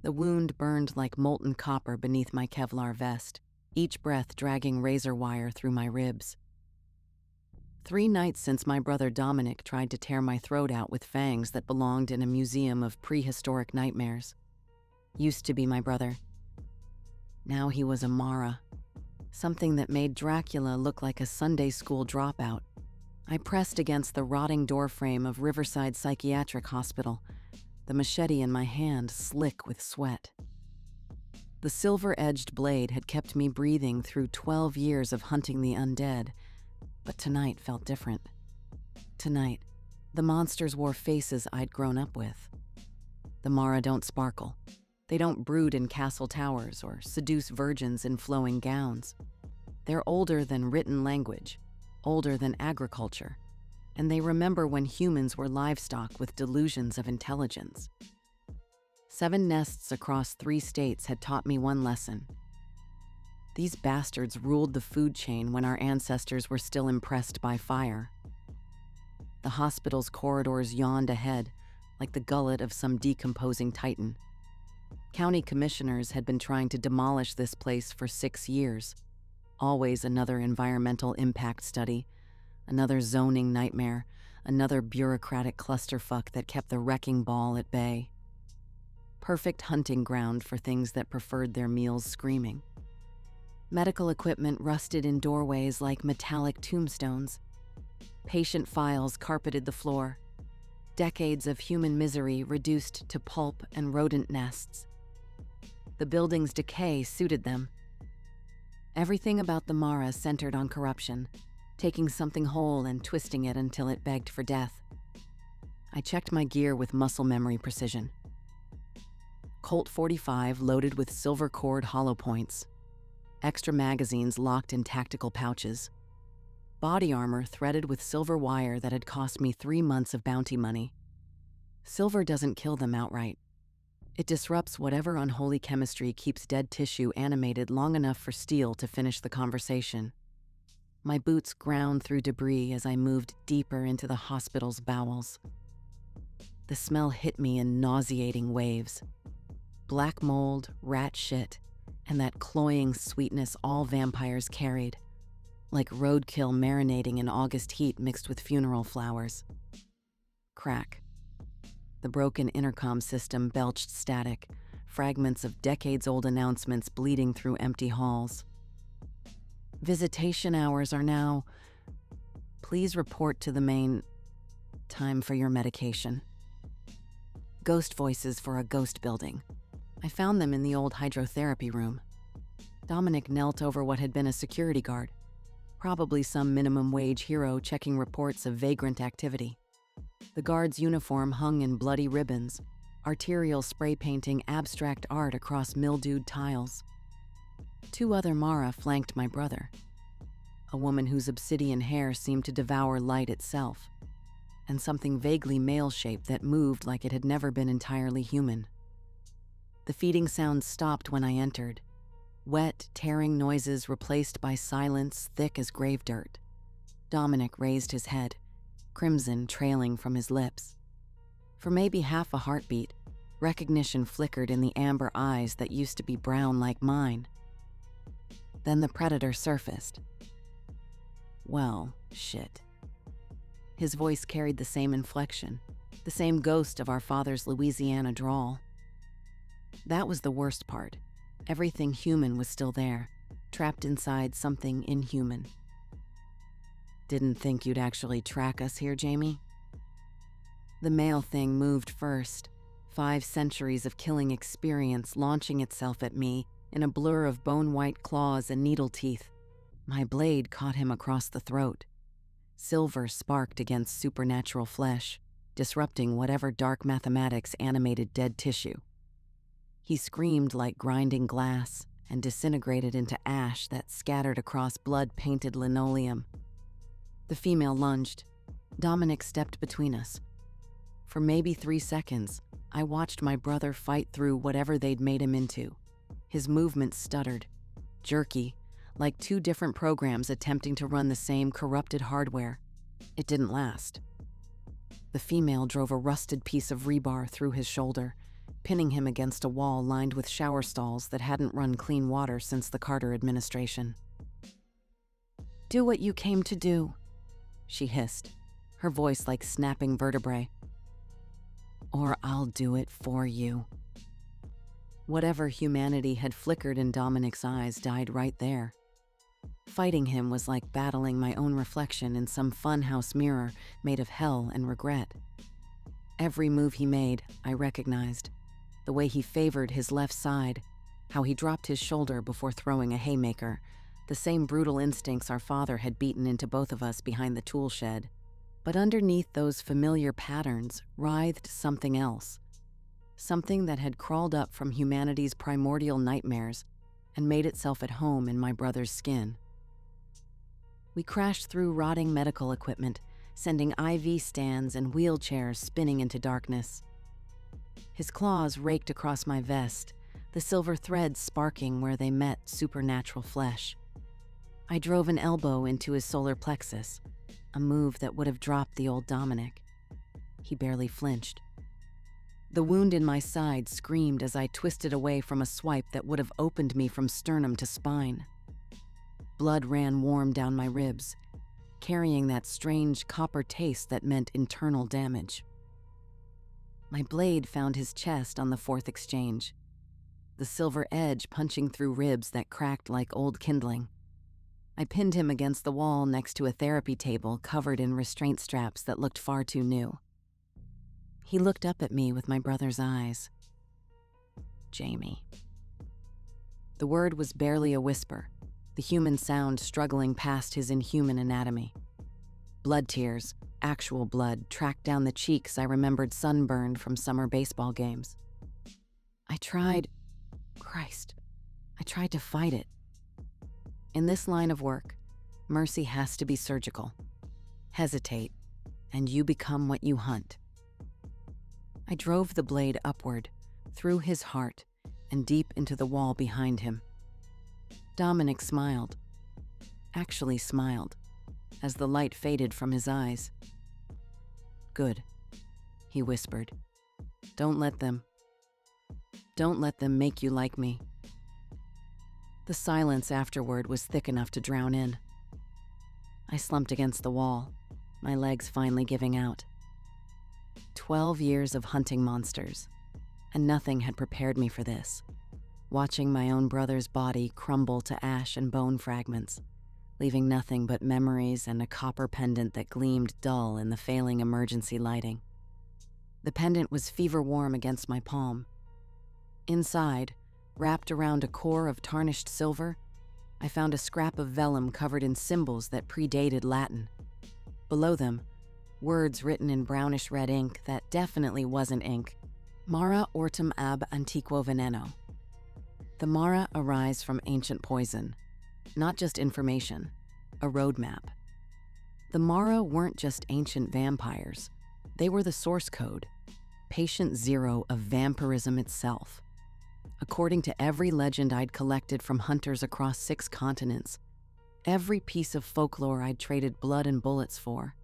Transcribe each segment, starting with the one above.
The wound burned like molten copper beneath my Kevlar vest, each breath dragging razor wire through my ribs. 3 nights since my brother Dominic tried to tear my throat out with fangs that belonged in a museum of prehistoric nightmares. Used to be my brother. Now he was a Mara, something that made Dracula look like a Sunday school dropout. I pressed against the rotting doorframe of Riverside Psychiatric Hospital, the machete in my hand slick with sweat. The silver-edged blade had kept me breathing through 12 years of hunting the undead, but tonight felt different. Tonight, the monsters wore faces I'd grown up with. The Mara don't sparkle. They don't brood in castle towers or seduce virgins in flowing gowns. They're older than written language, older than agriculture, and they remember when humans were livestock with delusions of intelligence. 7 nests across 3 states had taught me one lesson. These bastards ruled the food chain when our ancestors were still impressed by fire. The hospital's corridors yawned ahead, like the gullet of some decomposing titan. County commissioners had been trying to demolish this place for 6 years. Always another environmental impact study, another zoning nightmare, another bureaucratic clusterfuck that kept the wrecking ball at bay. Perfect hunting ground for things that preferred their meals screaming. Medical equipment rusted in doorways like metallic tombstones. Patient files carpeted the floor. Decades of human misery reduced to pulp and rodent nests. The building's decay suited them. Everything about the Mara centered on corruption, taking something whole and twisting it until it begged for death. I checked my gear with muscle memory precision. Colt 45 loaded with silver-cored hollow points. Extra magazines locked in tactical pouches. Body armor threaded with silver wire that had cost me 3 months of bounty money. Silver doesn't kill them outright. It disrupts whatever unholy chemistry keeps dead tissue animated long enough for steel to finish the conversation. My boots ground through debris as I moved deeper into the hospital's bowels. The smell hit me in nauseating waves. Black mold, rat shit, and that cloying sweetness all vampires carried, like roadkill marinating in August heat mixed with funeral flowers. Crack. The broken intercom system belched static, fragments of decades-old announcements bleeding through empty halls. Visitation hours are now. Please report to the main. Time for your medication. Ghost voices for a ghost building. I found them in the old hydrotherapy room. Dominic knelt over what had been a security guard, probably some minimum wage hero checking reports of vagrant activity. The guard's uniform hung in bloody ribbons, arterial spray painting abstract art across mildewed tiles. 2 other Mara flanked my brother. A woman whose obsidian hair seemed to devour light itself, and something vaguely male-shaped that moved like it had never been entirely human. The feeding sounds stopped when I entered. Wet, tearing noises replaced by silence thick as grave dirt. Dominic raised his head, crimson trailing from his lips. For maybe half a heartbeat, recognition flickered in the amber eyes that used to be brown like mine. Then the predator surfaced. Well, shit. His voice carried the same inflection, the same ghost of our father's Louisiana drawl. That was the worst part. Everything human was still there, trapped inside something inhuman. Didn't think you'd actually track us here, Jamie? The male thing moved first, 5 centuries of killing experience launching itself at me in a blur of bone-white claws and needle teeth. My blade caught him across the throat. Silver sparked against supernatural flesh, disrupting whatever dark mathematics animated dead tissue. He screamed like grinding glass and disintegrated into ash that scattered across blood-painted linoleum. The female lunged. Dominic stepped between us. For maybe 3 seconds, I watched my brother fight through whatever they'd made him into. His movements stuttered, jerky, like 2 different programs attempting to run the same corrupted hardware. It didn't last. The female drove a rusted piece of rebar through his shoulder, pinning him against a wall lined with shower stalls that hadn't run clean water since the Carter administration. "Do what you came to do," she hissed, her voice like snapping vertebrae. "Or I'll do it for you." Whatever humanity had flickered in Dominic's eyes died right there. Fighting him was like battling my own reflection in some funhouse mirror made of hell and regret. Every move he made, I recognized. The way he favored his left side, how he dropped his shoulder before throwing a haymaker, the same brutal instincts our father had beaten into both of us behind the tool shed. But underneath those familiar patterns writhed something else. Something that had crawled up from humanity's primordial nightmares and made itself at home in my brother's skin. We crashed through rotting medical equipment, sending IV stands and wheelchairs spinning into darkness. His claws raked across my vest, the silver threads sparking where they met supernatural flesh. I drove an elbow into his solar plexus, a move that would have dropped the old Dominic. He barely flinched. The wound in my side screamed as I twisted away from a swipe that would have opened me from sternum to spine. Blood ran warm down my ribs, carrying that strange copper taste that meant internal damage. My blade found his chest on the fourth exchange, the silver edge punching through ribs that cracked like old kindling. I pinned him against the wall next to a therapy table covered in restraint straps that looked far too new. He looked up at me with my brother's eyes. "Jamie." The word was barely a whisper, the human sound struggling past his inhuman anatomy. Blood tears, actual blood, tracked down the cheeks I remembered sunburned from summer baseball games. I tried to fight it. In this line of work, mercy has to be surgical. Hesitate, and you become what you hunt. I drove the blade upward, through his heart, and deep into the wall behind him. Dominic smiled, actually smiled, as the light faded from his eyes. "Good," he whispered. Don't let them make you like me." The silence afterward was thick enough to drown in. I slumped against the wall, my legs finally giving out. 12 years of hunting monsters, and nothing had prepared me for this. Watching my own brother's body crumble to ash and bone fragments, leaving nothing but memories and a copper pendant that gleamed dull in the failing emergency lighting. The pendant was fever warm against my palm. Inside, wrapped around a core of tarnished silver, I found a scrap of vellum covered in symbols that predated Latin. Below them, words written in brownish red ink that definitely wasn't ink. "Mara ortum ab antiquo veneno." The Mara arise from ancient poison, not just information, a roadmap. The Mara weren't just ancient vampires. They were the source code, patient zero of vampirism itself. According to every legend I'd collected from hunters across 6 continents, every piece of folklore I'd traded blood and bullets for,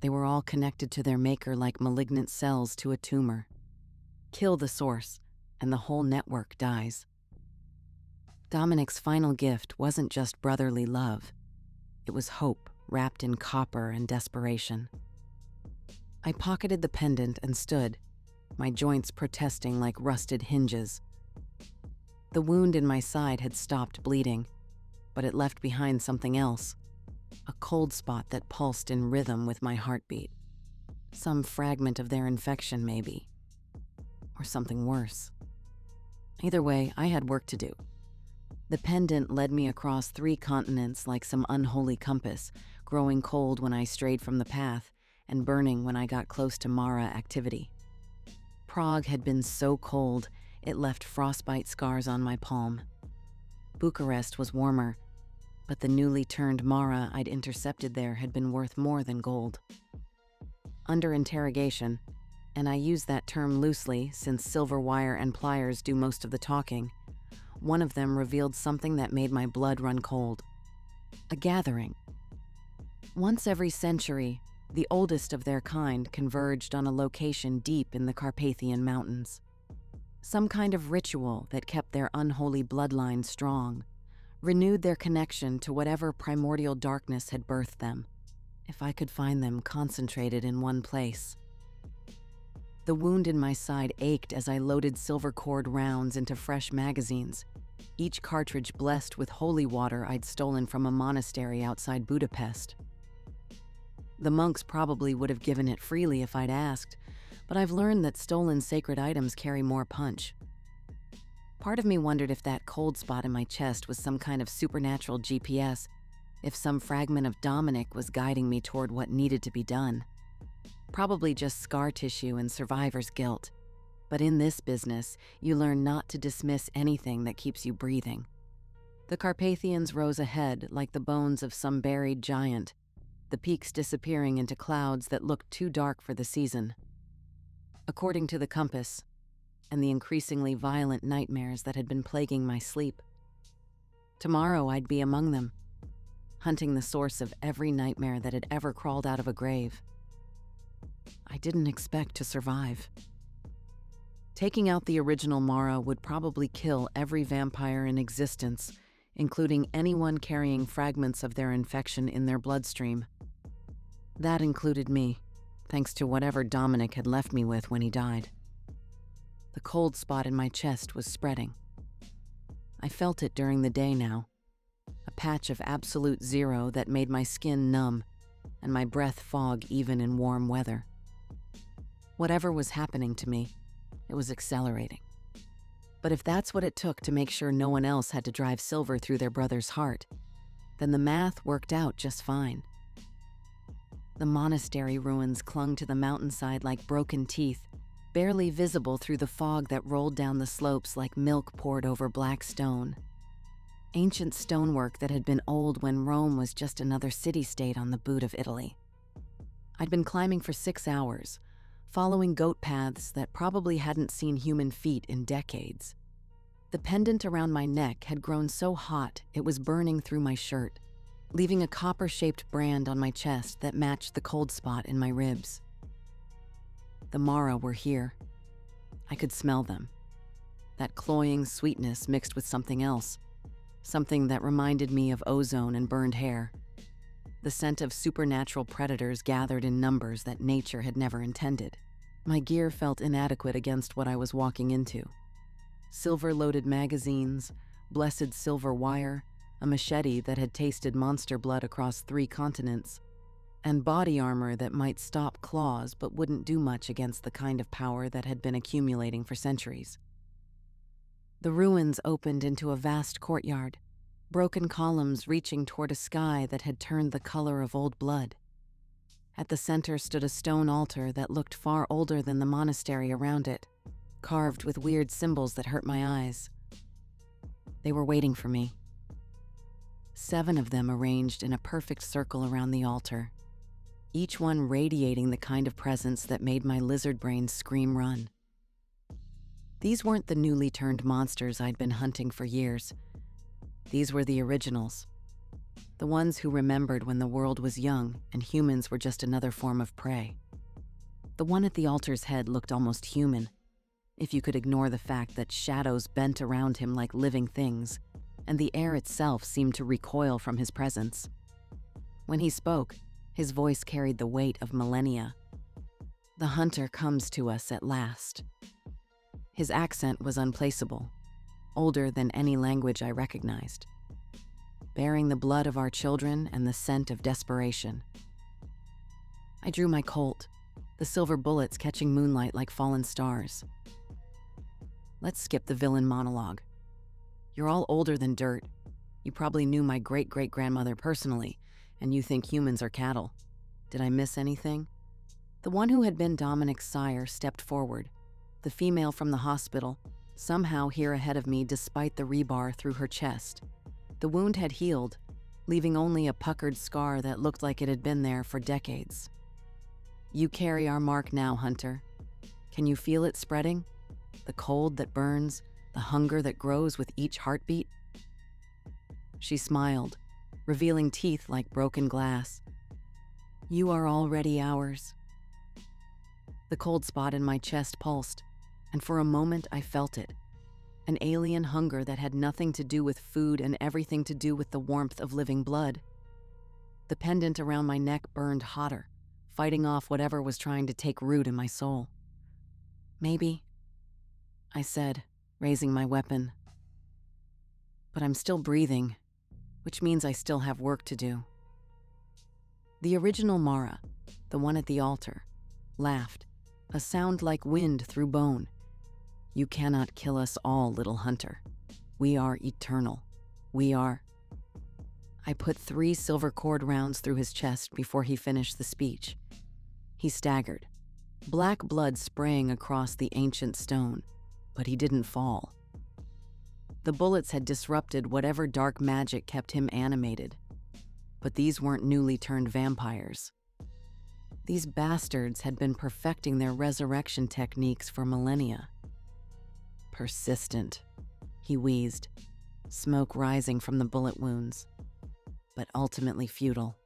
they were all connected to their maker like malignant cells to a tumor. Kill the source, and the whole network dies. Dominic's final gift wasn't just brotherly love. It was hope wrapped in copper and desperation. I pocketed the pendant and stood, my joints protesting like rusted hinges. The wound in my side had stopped bleeding, but it left behind something else, a cold spot that pulsed in rhythm with my heartbeat. Some fragment of their infection, maybe. Or something worse. Either way, I had work to do. The pendant led me across 3 continents like some unholy compass, growing cold when I strayed from the path and burning when I got close to Mara activity. Prague had been so cold, it left frostbite scars on my palm. Bucharest was warmer, but the newly turned Mara I'd intercepted there had been worth more than gold. Under interrogation, and I use that term loosely since silver wire and pliers do most of the talking, one of them revealed something that made my blood run cold. A gathering. Once every century, the oldest of their kind converged on a location deep in the Carpathian Mountains. Some kind of ritual that kept their unholy bloodline strong, renewed their connection to whatever primordial darkness had birthed them. If I could find them concentrated in one place. The wound in my side ached as I loaded silver cord rounds into fresh magazines, each cartridge blessed with holy water I'd stolen from a monastery outside Budapest. The monks probably would have given it freely if I'd asked, but I've learned that stolen sacred items carry more punch. Part of me wondered if that cold spot in my chest was some kind of supernatural GPS, if some fragment of Dominic was guiding me toward what needed to be done. Probably just scar tissue and survivor's guilt. But in this business, you learn not to dismiss anything that keeps you breathing. The Carpathians rose ahead like the bones of some buried giant, the peaks disappearing into clouds that looked too dark for the season. According to the compass, and the increasingly violent nightmares that had been plaguing my sleep. Tomorrow I'd be among them, hunting the source of every nightmare that had ever crawled out of a grave. I didn't expect to survive. Taking out the original Mara would probably kill every vampire in existence, including anyone carrying fragments of their infection in their bloodstream. That included me, thanks to whatever Dominic had left me with when he died. The cold spot in my chest was spreading. I felt it during the day now, a patch of absolute zero that made my skin numb and my breath fog even in warm weather. Whatever was happening to me, it was accelerating. But if that's what it took to make sure no one else had to drive silver through their brother's heart, then the math worked out just fine. The monastery ruins clung to the mountainside like broken teeth, barely visible through the fog that rolled down the slopes like milk poured over black stone. Ancient stonework that had been old when Rome was just another city-state on the boot of Italy. I'd been climbing for 6 hours, following goat paths that probably hadn't seen human feet in decades. The pendant around my neck had grown so hot it was burning through my shirt, leaving a copper-shaped brand on my chest that matched the cold spot in my ribs. The Mara were here. I could smell them. That cloying sweetness mixed with something else, something that reminded me of ozone and burned hair. The scent of supernatural predators gathered in numbers that nature had never intended. My gear felt inadequate against what I was walking into. Silver-loaded magazines, blessed silver wire, a machete that had tasted monster blood across 3 continents, and body armor that might stop claws but wouldn't do much against the kind of power that had been accumulating for centuries. The ruins opened into a vast courtyard, broken columns reaching toward a sky that had turned the color of old blood. At the center stood a stone altar that looked far older than the monastery around it, carved with weird symbols that hurt my eyes. They were waiting for me. 7 of them arranged in a perfect circle around the altar, each one radiating the kind of presence that made my lizard brain scream run. These weren't the newly turned monsters I'd been hunting for years. These were the originals. The ones who remembered when the world was young and humans were just another form of prey. The one at the altar's head looked almost human, if you could ignore the fact that shadows bent around him like living things, and the air itself seemed to recoil from his presence. When he spoke, his voice carried the weight of millennia. The hunter comes to us at last. His accent was unplaceable, older than any language I recognized, bearing the blood of our children and the scent of desperation. I drew my Colt, the silver bullets catching moonlight like fallen stars. Let's skip the villain monologue. You're all older than dirt. You probably knew my great-great-grandmother personally, and you think humans are cattle. Did I miss anything? The one who had been Dominic's sire stepped forward, the female from the hospital, somehow here ahead of me despite the rebar through her chest. The wound had healed, leaving only a puckered scar that looked like it had been there for decades. You carry our mark now, Hunter. Can you feel it spreading? The cold that burns, the hunger that grows with each heartbeat? She smiled, revealing teeth like broken glass. You are already ours. The cold spot in my chest pulsed, and for a moment I felt it. An alien hunger that had nothing to do with food and everything to do with the warmth of living blood. The pendant around my neck burned hotter, fighting off whatever was trying to take root in my soul. Maybe, I said, raising my weapon. But I'm still breathing, which means I still have work to do. The original Mara, the one at the altar, laughed, a sound like wind through bone. You cannot kill us all, little hunter. We are eternal. We are... I put 3 silver cord rounds through his chest before he finished the speech. He staggered, black blood spraying across the ancient stone, but he didn't fall. The bullets had disrupted whatever dark magic kept him animated, but these weren't newly turned vampires. These bastards had been perfecting their resurrection techniques for millennia. Persistent, he wheezed, smoke rising from the bullet wounds, but ultimately futile.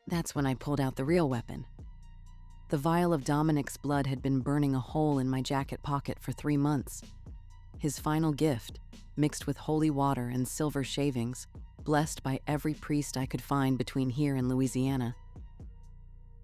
That's when I pulled out the real weapon. The vial of Dominic's blood had been burning a hole in my jacket pocket for 3 months. His final gift, mixed with holy water and silver shavings, blessed by every priest I could find between here and Louisiana.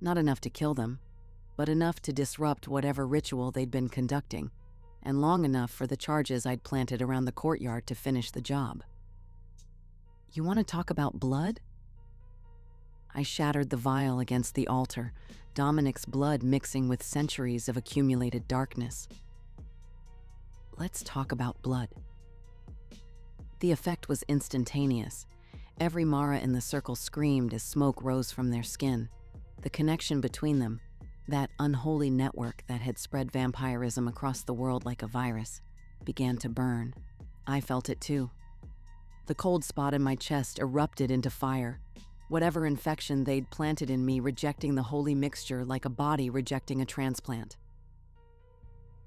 Not enough to kill them, but enough to disrupt whatever ritual they'd been conducting, and long enough for the charges I'd planted around the courtyard to finish the job. You want to talk about blood? I shattered the vial against the altar, Dominic's blood mixing with centuries of accumulated darkness. Let's talk about blood. The effect was instantaneous. Every Mara in the circle screamed as smoke rose from their skin. The connection between them, that unholy network that had spread vampirism across the world like a virus, began to burn. I felt it too. The cold spot in my chest erupted into fire, whatever infection they'd planted in me rejecting the holy mixture like a body rejecting a transplant.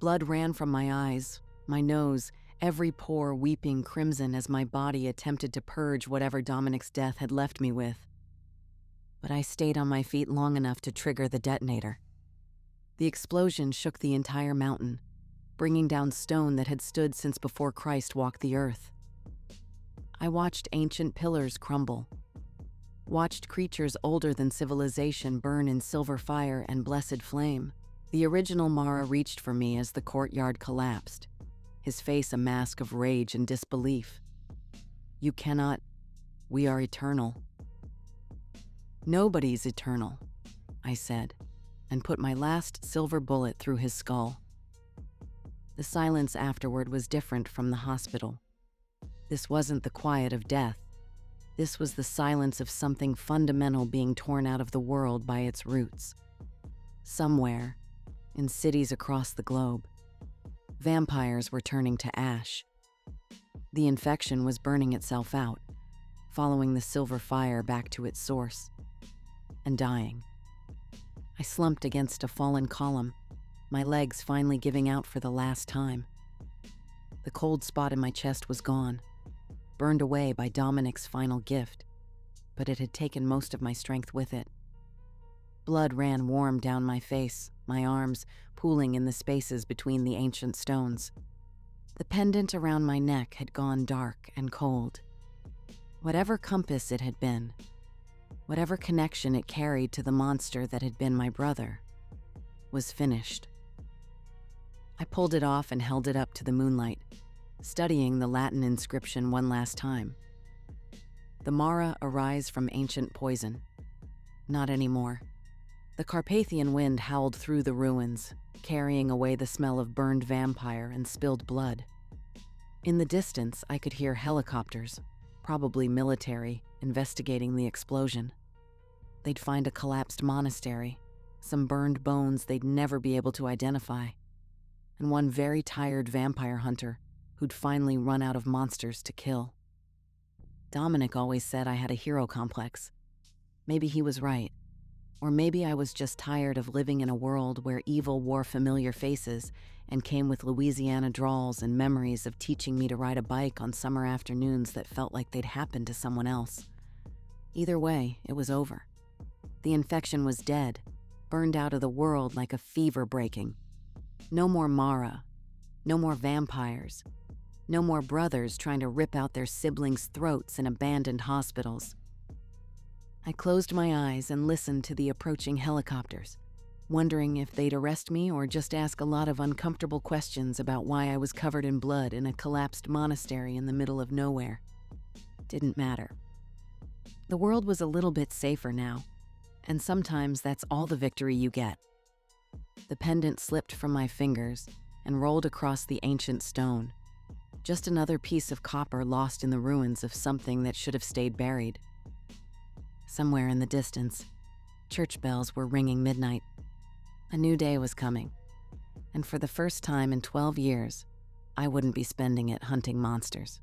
Blood ran from my eyes, my nose, every pore weeping crimson as my body attempted to purge whatever Dominic's death had left me with. But I stayed on my feet long enough to trigger the detonator. The explosion shook the entire mountain, bringing down stone that had stood since before Christ walked the earth. I watched ancient pillars crumble, watched creatures older than civilization burn in silver fire and blessed flame. The original Mara reached for me as the courtyard collapsed, his face a mask of rage and disbelief. You cannot. We are eternal. Nobody's eternal, I said, and put my last silver bullet through his skull. The silence afterward was different from the hospital. This wasn't the quiet of death. This was the silence of something fundamental being torn out of the world by its roots. Somewhere, in cities across the globe, vampires were turning to ash. The infection was burning itself out, following the silver fire back to its source, and dying. I slumped against a fallen column, my legs finally giving out for the last time. The cold spot in my chest was gone, burned away by Dominic's final gift, but it had taken most of my strength with it. Blood ran warm down my face, my arms pooling in the spaces between the ancient stones. The pendant around my neck had gone dark and cold. Whatever compass it had been, whatever connection it carried to the monster that had been my brother, was finished. I pulled it off and held it up to the moonlight, studying the Latin inscription one last time. The Mara arise from ancient poison. Not anymore. The Carpathian wind howled through the ruins, carrying away the smell of burned vampire and spilled blood. In the distance, I could hear helicopters, probably military, investigating the explosion. They'd find a collapsed monastery, some burned bones they'd never be able to identify, and one very tired vampire hunter who'd finally run out of monsters to kill. Dominic always said I had a hero complex. Maybe he was right. Or maybe I was just tired of living in a world where evil wore familiar faces and came with Louisiana drawls and memories of teaching me to ride a bike on summer afternoons that felt like they'd happened to someone else. Either way, it was over. The infection was dead, burned out of the world like a fever breaking, No more Mara. No more vampires. No more brothers trying to rip out their siblings' throats in abandoned hospitals. I closed my eyes and listened to the approaching helicopters, wondering if they'd arrest me or just ask a lot of uncomfortable questions about why I was covered in blood in a collapsed monastery in the middle of nowhere. Didn't matter. The world was a little bit safer now, and sometimes that's all the victory you get. The pendant slipped from my fingers and rolled across the ancient stone. Just another piece of copper lost in the ruins of something that should have stayed buried. Somewhere in the distance, church bells were ringing midnight. A new day was coming, and for the first time in 12 years, I wouldn't be spending it hunting monsters.